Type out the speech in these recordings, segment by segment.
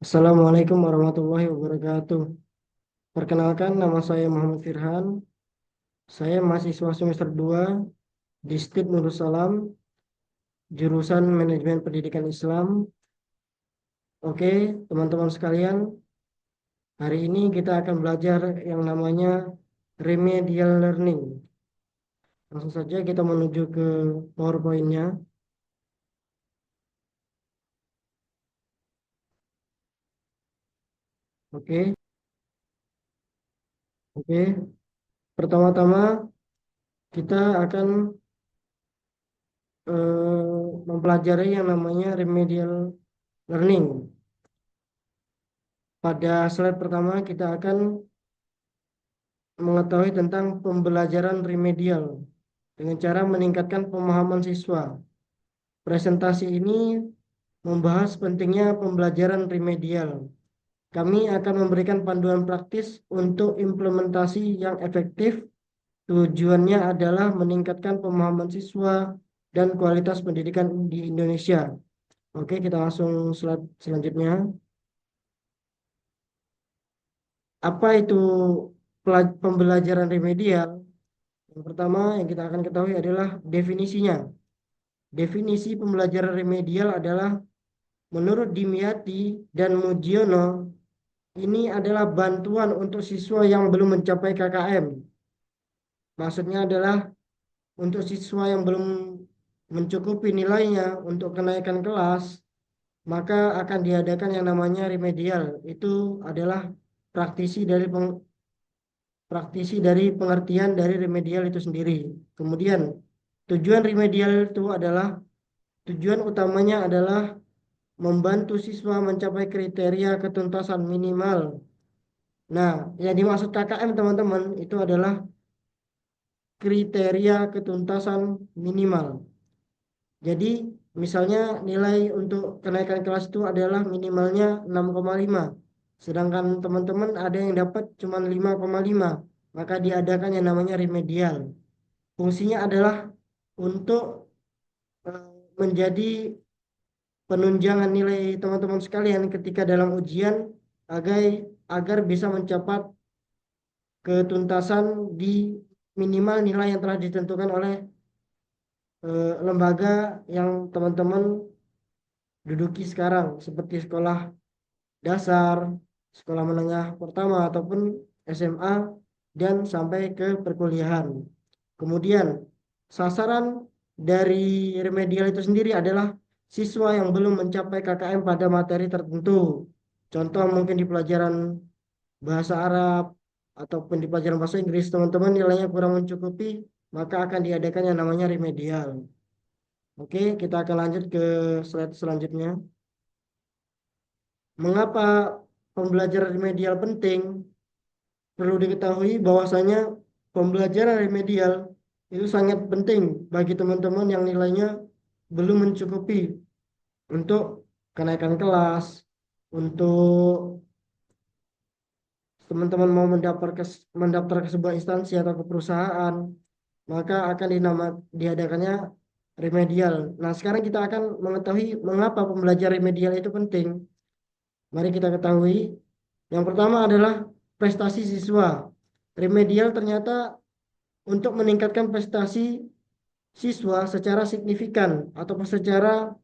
Assalamualaikum warahmatullahi wabarakatuh. Perkenalkan, nama saya Muhammad Firhan. Saya mahasiswa semester 2 Distrik Nurussalam, jurusan Manajemen Pendidikan Islam. Oke, teman-teman sekalian, hari ini kita akan belajar yang namanya remedial learning. Langsung saja kita menuju ke PowerPoint-nya. Oke, oke. Pertama-tama kita akan mempelajari yang namanya remedial learning. Pada slide pertama kita akan mengetahui tentang pembelajaran remedial dengan cara meningkatkan pemahaman siswa. Presentasi ini membahas pentingnya pembelajaran remedial. Kami akan memberikan panduan praktis untuk implementasi yang efektif. Tujuannya adalah meningkatkan pemahaman siswa dan kualitas pendidikan di Indonesia. Oke, kita langsung slide selanjutnya. Apa itu pembelajaran remedial? Yang pertama yang kita akan ketahui adalah definisinya. Definisi pembelajaran remedial adalah menurut Dimyati dan Mujiono, ini adalah bantuan untuk siswa yang belum mencapai KKM. Maksudnya adalah untuk siswa yang belum mencukupi nilainya untuk kenaikan kelas, maka akan diadakan yang namanya remedial. Itu adalah praktisi dari pengertian dari remedial itu sendiri. Kemudian tujuan remedial itu adalah tujuan utamanya adalah membantu siswa mencapai kriteria ketuntasan minimal. Nah, yang dimaksud KKM teman-teman itu adalah kriteria ketuntasan minimal. Jadi, misalnya nilai untuk kenaikan kelas itu adalah minimalnya 6,5. Sedangkan teman-teman ada yang dapat cuma 5,5, maka diadakan yang namanya remedial. Fungsinya adalah untuk eh, menjadi penunjangan nilai teman-teman sekalian ketika dalam ujian agar agar bisa mencapai ketuntasan di minimal nilai yang telah ditentukan oleh lembaga yang teman-teman duduki sekarang seperti sekolah dasar, sekolah menengah pertama ataupun SMA dan sampai ke perkuliahan. Kemudian sasaran dari remedial itu sendiri adalah siswa yang belum mencapai KKM pada materi tertentu. Contoh mungkin di pelajaran bahasa Arab ataupun di pelajaran bahasa Inggris teman-teman nilainya kurang mencukupi, maka akan diadakan yang namanya remedial. Oke, kita akan lanjut ke slide selanjutnya. Mengapa pembelajaran remedial penting? Perlu diketahui bahwasanya pembelajaran remedial itu sangat penting bagi teman-teman yang nilainya belum mencukupi untuk kenaikan kelas, untuk teman-teman mau mendaftar ke sebuah instansi atau ke perusahaan, maka akan diadakannya remedial. Nah, sekarang kita akan mengetahui mengapa pembelajaran remedial itu penting. Mari kita ketahui. Yang pertama adalah prestasi siswa. Remedial ternyata untuk meningkatkan prestasi siswa secara signifikan atau secara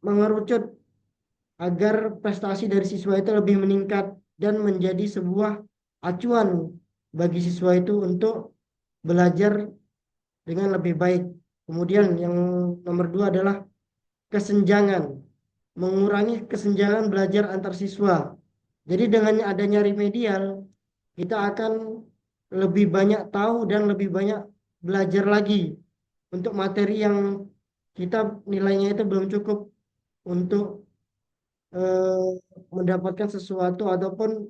mengerucut agar prestasi dari siswa itu lebih meningkat dan menjadi sebuah acuan bagi siswa itu untuk belajar dengan lebih baik. Kemudian yang nomor dua adalah kesenjangan, mengurangi kesenjangan belajar antar siswa. Jadi dengan adanya remedial, kita akan lebih banyak tahu dan lebih banyak belajar lagi untuk materi yang kita nilainya itu belum cukup untuk mendapatkan sesuatu ataupun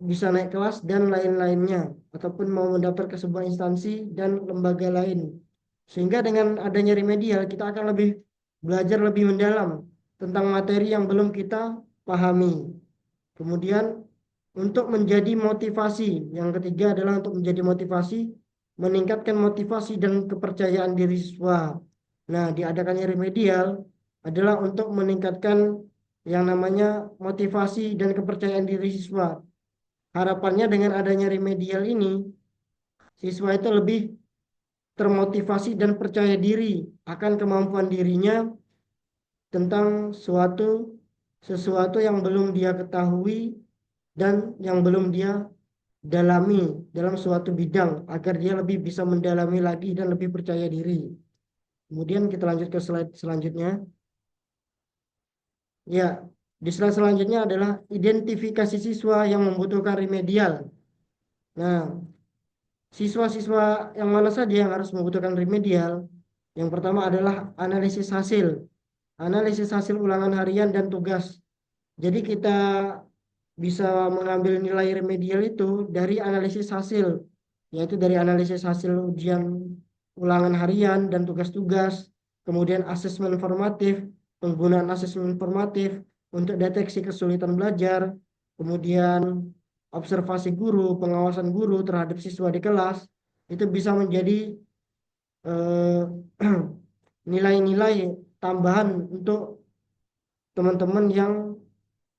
bisa naik kelas dan lain-lainnya ataupun mau mendaftar ke sebuah instansi dan lembaga lain. Sehingga dengan adanya remedial kita akan lebih belajar lebih mendalam tentang materi yang belum kita pahami. Kemudian untuk menjadi motivasi, yang ketiga adalah untuk menjadi motivasi, meningkatkan motivasi dan kepercayaan diri siswa. Nah, diadakannya remedial adalah untuk meningkatkan yang namanya motivasi dan kepercayaan diri siswa. Harapannya dengan adanya remedial ini, siswa itu lebih termotivasi dan percaya diri akan kemampuan dirinya tentang sesuatu yang belum dia ketahui dan yang belum dia dalami dalam suatu bidang agar dia lebih bisa mendalami lagi dan lebih percaya diri. Kemudian kita lanjut ke slide selanjutnya. Ya, di slide selanjutnya adalah identifikasi siswa yang membutuhkan remedial. Nah, siswa-siswa yang mana saja yang harus membutuhkan remedial? Yang pertama adalah analisis hasil. Analisis hasil ulangan harian dan tugas. Jadi kita bisa mengambil nilai remedial itu dari analisis hasil, yaitu dari analisis hasil ujian ulangan harian dan tugas-tugas, kemudian asesmen formatif, penggunaan asesmen formatif untuk deteksi kesulitan belajar, kemudian observasi guru, pengawasan guru terhadap siswa di kelas, itu bisa menjadi eh, nilai-nilai tambahan untuk teman-teman yang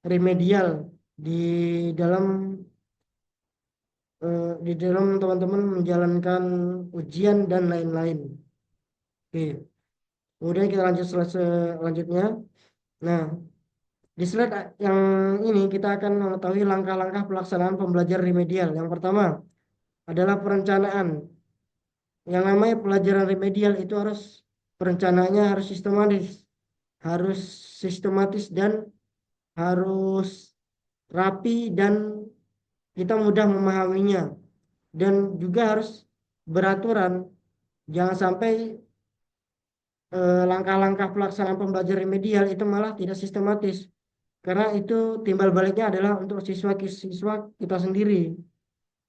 remedial di dalam di dalam teman-teman menjalankan ujian dan lain-lain. Oke, kemudian kita lanjut slide selanjutnya. Nah, di slide yang ini kita akan mengetahui langkah-langkah pelaksanaan pembelajaran remedial. Yang pertama adalah perencanaan. Yang namanya pelajaran remedial itu perencanaannya harus sistematis dan harus rapi dan kita mudah memahaminya dan juga harus beraturan. Jangan sampai langkah-langkah pelaksanaan pembelajaran remedial itu malah tidak sistematis. Karena itu timbal baliknya adalah untuk siswa-siswa kita sendiri.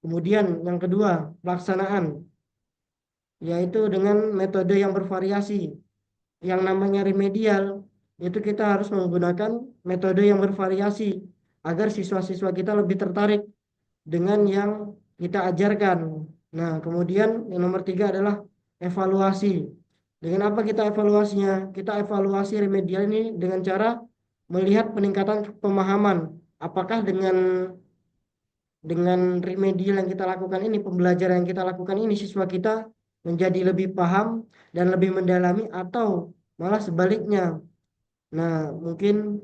Kemudian yang kedua, pelaksanaan, yaitu dengan metode yang bervariasi. Yang namanya remedial, itu kita harus menggunakan metode yang bervariasi agar siswa-siswa kita lebih tertarik dengan yang kita ajarkan. Nah, kemudian yang nomor tiga adalah evaluasi. Dengan apa kita evaluasinya? Kita evaluasi remedial ini dengan cara melihat peningkatan pemahaman. Apakah dengan remedial yang kita lakukan ini, pembelajaran yang kita lakukan ini, siswa kita menjadi lebih paham dan lebih mendalami atau malah sebaliknya. Nah, mungkin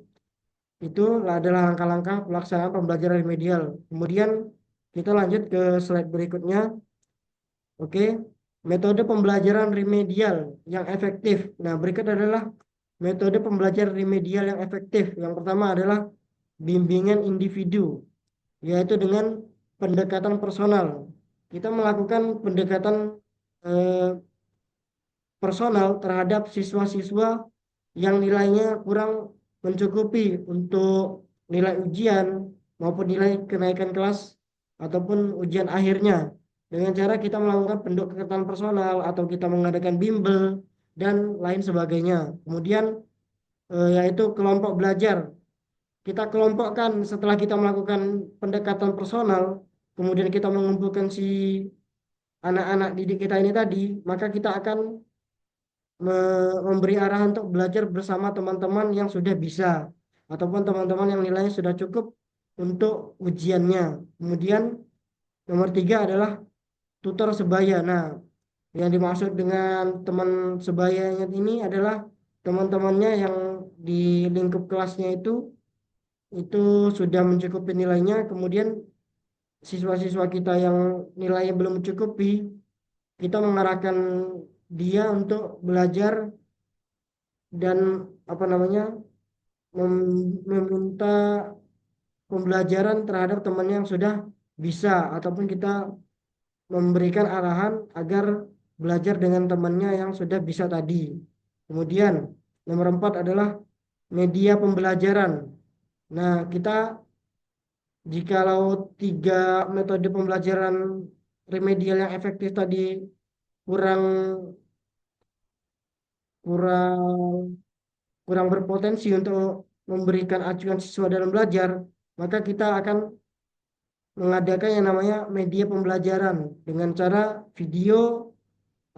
itu adalah langkah-langkah pelaksanaan pembelajaran remedial. Kemudian kita lanjut ke slide berikutnya. Oke, metode pembelajaran remedial yang efektif. Nah, berikut adalah metode pembelajaran remedial yang efektif. Yang pertama adalah bimbingan individu, yaitu dengan pendekatan personal. Kita melakukan pendekatan eh, personal terhadap siswa-siswa yang nilainya kurang mencukupi untuk nilai ujian maupun nilai kenaikan kelas ataupun ujian akhirnya. Dengan cara kita melakukan pendekatan personal atau kita mengadakan bimbel dan lain sebagainya. Kemudian yaitu kelompok belajar. Kita kelompokkan setelah kita melakukan pendekatan personal, kemudian kita mengumpulkan si anak-anak didik kita ini tadi, maka kita akan memberi arahan untuk belajar bersama teman-teman yang sudah bisa ataupun teman-teman yang nilainya sudah cukup untuk ujiannya. Kemudian nomor tiga adalah tutor sebaya. Nah, yang dimaksud dengan teman sebayanya ini adalah teman-temannya yang di lingkup kelasnya itu sudah mencukupi nilainya. Kemudian siswa-siswa kita yang nilainya belum mencukupi, kita mengarahkan dia untuk belajar dan apa namanya meminta pembelajaran terhadap temannya yang sudah bisa ataupun kita memberikan arahan agar belajar dengan temannya yang sudah bisa tadi. Kemudian nomor empat adalah media pembelajaran. Nah, kita jikalau tiga metode pembelajaran remedial yang efektif tadi kurang kurang kurang berpotensi untuk memberikan acuan siswa dalam belajar, maka kita akan mengadakan yang namanya media pembelajaran dengan cara video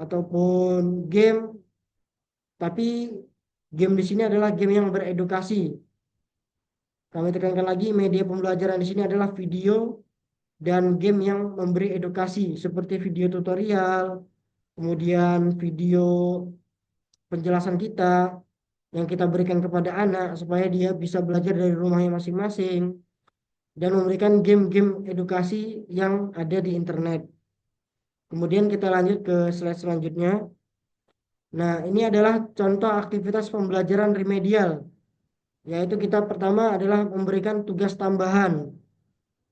ataupun game, tapi Game di sini adalah game yang beredukasi. Kami tekankan lagi, media pembelajaran di sini adalah video dan game yang memberi edukasi seperti video tutorial, kemudian video penjelasan kita yang kita berikan kepada anak supaya dia bisa belajar dari rumahnya masing-masing dan memberikan game-game edukasi yang ada di internet. Kemudian kita lanjut ke slide selanjutnya. Nah, ini adalah contoh aktivitas pembelajaran remedial, yaitu kita pertama adalah memberikan tugas tambahan,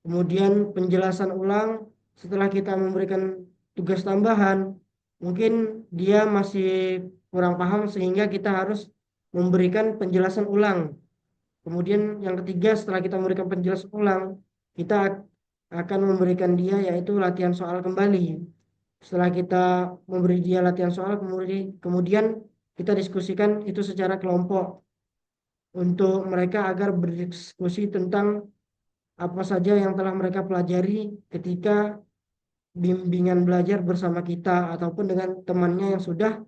kemudian penjelasan ulang. Setelah kita memberikan tugas tambahan, mungkin dia masih kurang paham sehingga kita harus memberikan penjelasan ulang. Kemudian yang ketiga, setelah kita memberikan penjelasan ulang, kita akan memberikan dia yaitu latihan soal kembali. Setelah kita memberi dia latihan soal, kemudian kita diskusikan itu secara kelompok untuk mereka agar berdiskusi tentang apa saja yang telah mereka pelajari ketika bimbingan belajar bersama kita ataupun dengan temannya yang sudah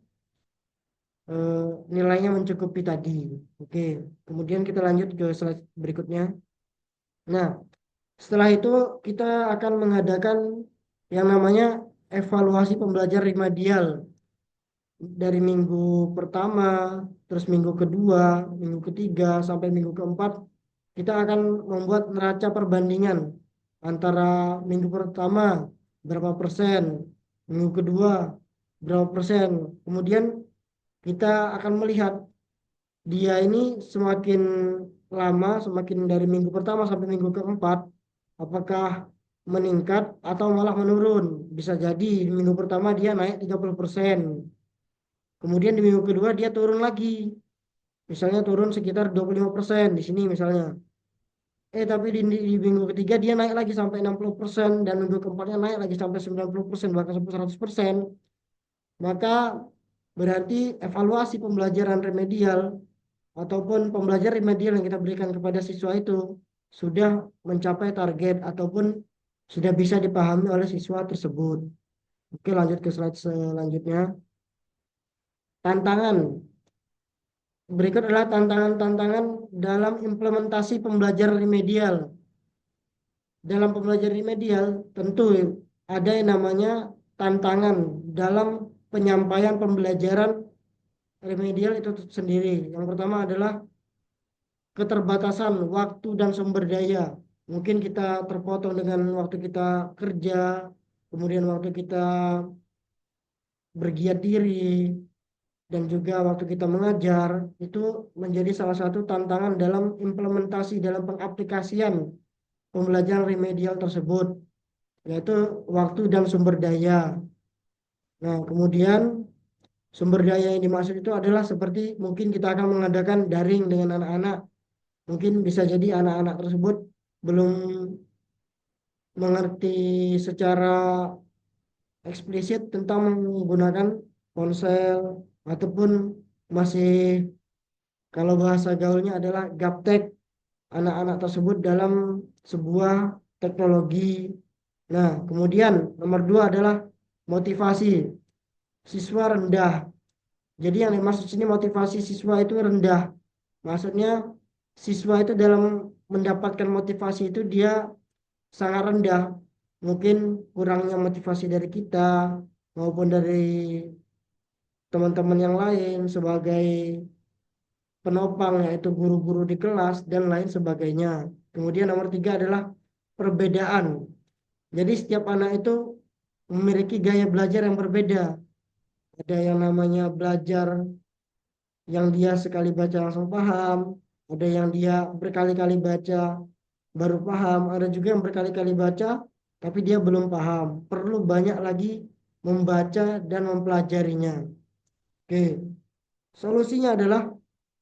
eh, nilainya mencukupi tadi. Oke, kemudian kita lanjut ke slide berikutnya. Nah, setelah itu kita akan mengadakan yang namanya evaluasi pembelajaran remedial dari minggu pertama, terus minggu kedua, minggu ketiga, sampai minggu keempat. Kita akan membuat neraca perbandingan antara minggu pertama berapa persen, minggu kedua berapa persen. Kemudian kita akan melihat dia ini semakin lama, semakin dari minggu pertama sampai minggu keempat, apakah meningkat atau malah menurun. Bisa jadi di minggu pertama dia naik 30%. Kemudian di minggu kedua dia turun lagi. Misalnya turun sekitar 25% di sini misalnya. Tapi di minggu ketiga dia naik lagi sampai 60% dan minggu keempatnya naik lagi sampai 90% bahkan sampai 100%. Maka berarti evaluasi pembelajaran remedial ataupun pembelajaran remedial yang kita berikan kepada siswa itu sudah mencapai target ataupun sudah bisa dipahami oleh siswa tersebut. Oke, lanjut ke slide selanjutnya. Tantangan. Berikut adalah tantangan-tantangan dalam implementasi pembelajaran remedial. Dalam pembelajaran remedial tentu ada yang namanya tantangan dalam penyampaian pembelajaran remedial itu sendiri. Yang pertama adalah keterbatasan waktu dan sumber daya. Mungkin kita terpotong dengan waktu kita kerja, kemudian waktu kita bergiat diri, dan juga waktu kita mengajar, itu menjadi salah satu tantangan dalam implementasi, dalam pengaplikasian pembelajaran remedial tersebut, yaitu waktu dan sumber daya. Nah, kemudian sumber daya yang dimaksud itu adalah seperti mungkin kita akan mengadakan daring dengan anak-anak. Mungkin bisa jadi anak-anak tersebut belum mengerti secara eksplisit tentang menggunakan ponsel ataupun masih kalau bahasa gaulnya adalah gaptek anak-anak tersebut dalam sebuah teknologi. Nah, kemudian nomor dua adalah motivasi siswa rendah. Jadi yang dimaksud sini motivasi siswa itu rendah. Maksudnya siswa itu dalam mendapatkan motivasi itu dia sangat rendah. Mungkin kurangnya motivasi dari kita maupun dari teman-teman yang lain sebagai penopang yaitu guru-guru di kelas dan lain sebagainya. Kemudian nomor tiga adalah perbedaan. Jadi setiap anak itu memiliki gaya belajar yang berbeda. Ada yang namanya belajar yang dia sekali baca langsung paham, ada yang dia berkali-kali baca baru paham, ada juga yang berkali-kali baca tapi dia belum paham. Perlu banyak lagi membaca dan mempelajarinya. Oke, solusinya adalah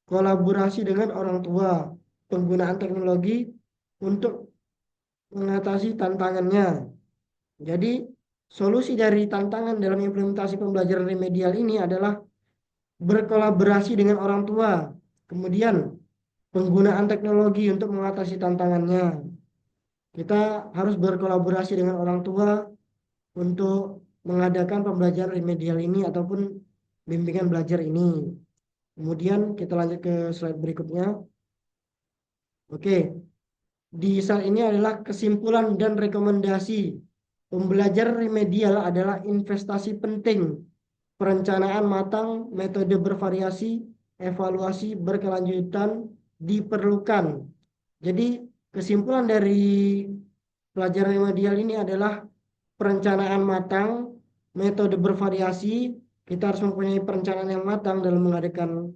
kolaborasi dengan orang tua, penggunaan teknologi untuk mengatasi tantangannya. Jadi, solusi dari tantangan dalam implementasi pembelajaran remedial ini adalah berkolaborasi dengan orang tua. Kemudian, penggunaan teknologi untuk mengatasi tantangannya. Kita harus berkolaborasi dengan orang tua untuk mengadakan pembelajaran remedial ini ataupun bimbingan belajar ini. Kemudian kita lanjut ke slide berikutnya. Oke, di slide ini adalah kesimpulan dan rekomendasi. Pembelajaran remedial adalah investasi penting. Perencanaan matang, metode bervariasi, evaluasi berkelanjutan diperlukan. Jadi kesimpulan dari pelajaran remedial ini adalah perencanaan matang, metode bervariasi. Kita harus mempunyai perencanaan yang matang dalam mengadakan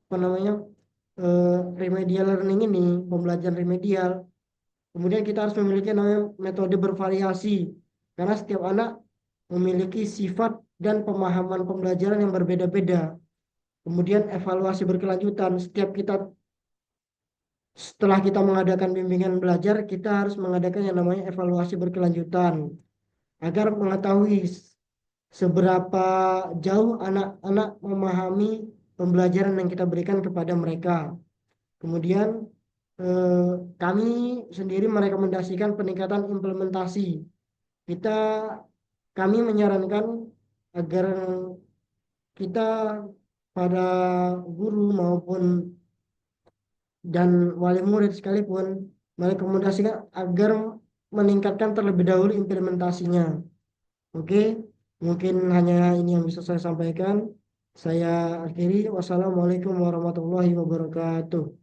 apa namanya remedial learning ini, pembelajaran remedial. Kemudian kita harus memiliki namanya metode bervariasi karena setiap anak memiliki sifat dan pemahaman pembelajaran yang berbeda-beda. Kemudian evaluasi berkelanjutan. Setelah kita mengadakan bimbingan belajar, kita harus mengadakan yang namanya evaluasi berkelanjutan agar mengetahui seberapa jauh anak-anak memahami pembelajaran yang kita berikan kepada mereka. Kemudian eh, kami sendiri merekomendasikan peningkatan implementasi. Kita Kami menyarankan agar kita pada guru maupun dan wali murid sekalipun merekomendasikan agar meningkatkan terlebih dahulu implementasinya. Oke, mungkin hanya ini yang bisa saya sampaikan. Saya akhiri. Wassalamualaikum warahmatullahi wabarakatuh.